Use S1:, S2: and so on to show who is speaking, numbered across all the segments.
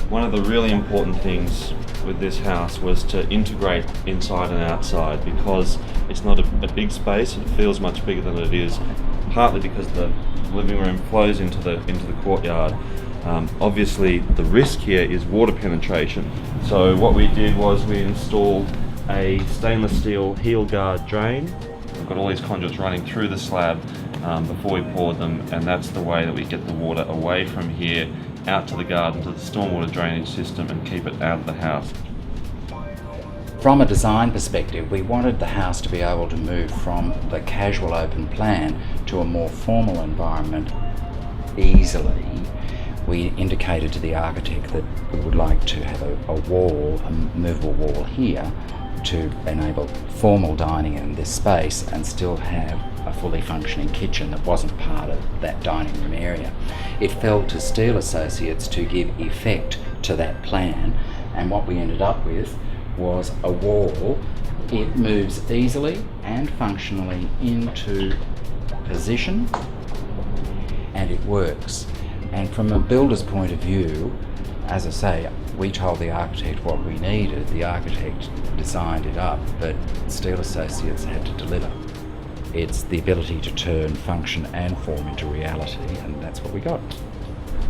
S1: One of the really important things with this house was to integrate inside and outside, because it's not a big space. It feels much bigger than it is, partly because the living room flows into the courtyard. Obviously the risk here is water penetration, so what we did was we installed a stainless steel heel guard drain. We've got all these conduits running through the slab before we poured them, and that's the way that we get the water away from here out to the garden, to the stormwater drainage system, and keep it out of the house.
S2: From a design perspective, we wanted the house to be able to move from the casual open plan to a more formal environment easily. We indicated to the architect that we would like to have a wall, a movable wall here, to enable formal dining in this space and still have a fully functioning kitchen that wasn't part of that dining room area. It fell to Steele Associates to give effect to that plan, and what we ended up with was a wall. It moves easily and functionally into position, and it works. And from a builder's point of view, as I say, we told the architect what we needed, the architect designed it up, but Steele Associates had to deliver. It's the ability to turn function and form into reality, and that's what we got.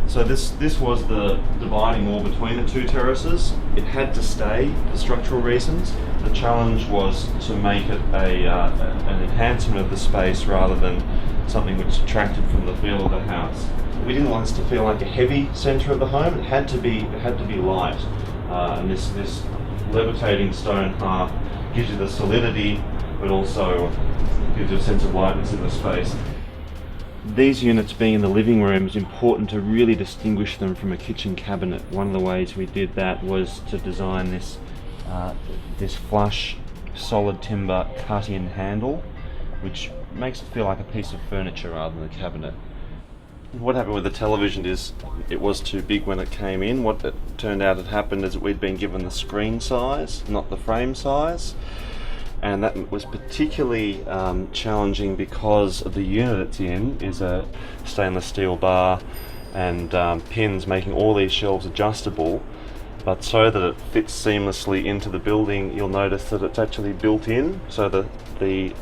S1: So this was the dividing wall between the two terraces. It had to stay for structural reasons. The challenge was to make it an enhancement of the space rather than something which detracted from the feel of the house. We didn't want this to feel like a heavy centre of the home. It had to be light, and this levitating stone hearth gives you the solidity, but also gives you a sense of lightness in the space. These units being in the living room, is important to really distinguish them from a kitchen cabinet. One of the ways we did that was to design this flush solid timber cut-in handle, which makes it feel like a piece of furniture rather than a cabinet. What happened with the television is it was too big when it came in. What it turned out had happened is that we'd been given the screen size, not the frame size. And that was particularly challenging because the unit it's in is a stainless steel bar and pins, making all these shelves adjustable, but so that it fits seamlessly into the building. You'll notice that it's actually built in, so that the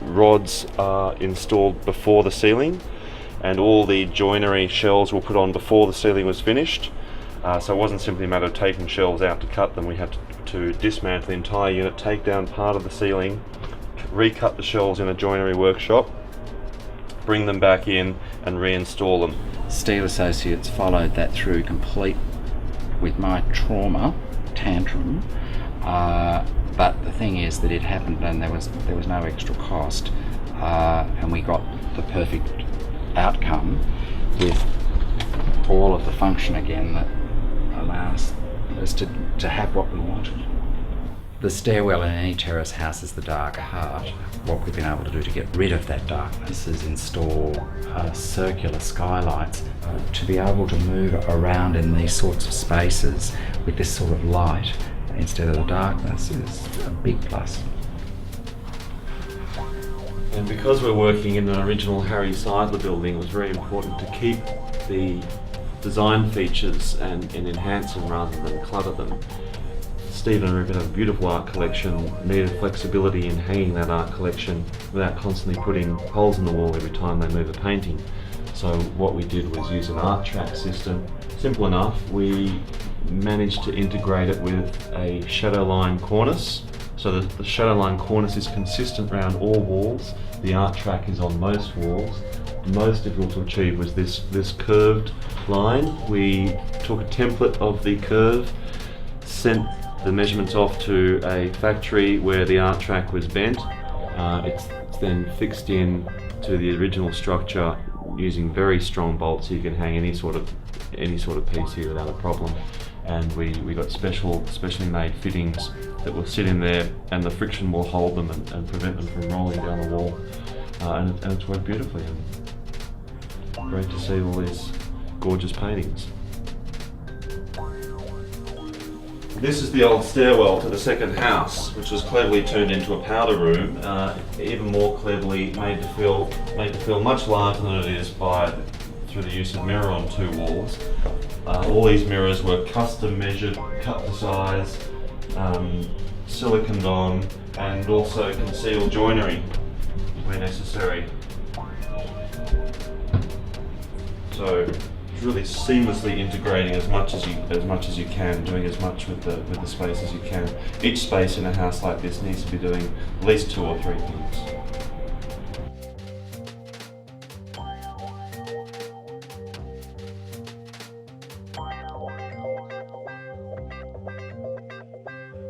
S1: rods are installed before the ceiling, and all the joinery shelves were put on before the ceiling was finished. So it wasn't simply a matter of taking shelves out to cut them. We had to dismantle the entire unit, take down part of the ceiling, recut the shelves in a joinery workshop, bring them back in and reinstall them.
S2: Steele Associates followed that through complete with my trauma tantrum, but the thing is that it happened and there was no extra cost, and we got the perfect outcome with all of the function again that allows us to have what we wanted. The stairwell in any terrace house is the dark heart. What we've been able to do to get rid of that darkness is install circular skylights to be able to move around in these sorts of spaces with this sort of light instead of the darkness is a big plus.
S1: And because we're working in an original Harry Seidler building, it was very important to keep the design features and enhance them rather than clutter them. Steve and Rupert have a beautiful art collection, needed flexibility in hanging that art collection without constantly putting holes in the wall every time they move a painting. So what we did was use an art track system. Simple enough. We managed to integrate it with a shadow line cornice, so that the shadow line cornice is consistent around all walls. The art track is on most walls. The most difficult to achieve was this curved line. We took a template of the curve, sent the measurements off to a factory where the art track was bent. It's then fixed in to the original structure using very strong bolts, so you can hang any sort of piece here without a problem. And we got specially made fittings that will sit in there, and the friction will hold them and prevent them from rolling down the wall. And it's worked beautifully. And great to see all these gorgeous paintings. This is the old stairwell to the second house, which was cleverly turned into a powder room, even more cleverly made to feel much larger than it is through the use of mirror on two walls. All these mirrors were custom measured, cut to size, siliconed on, and also concealed joinery where necessary. So it's really seamlessly integrating as much as you can, doing as much with the space as you can. Each space in a house like this needs to be doing at least 2 or 3 things.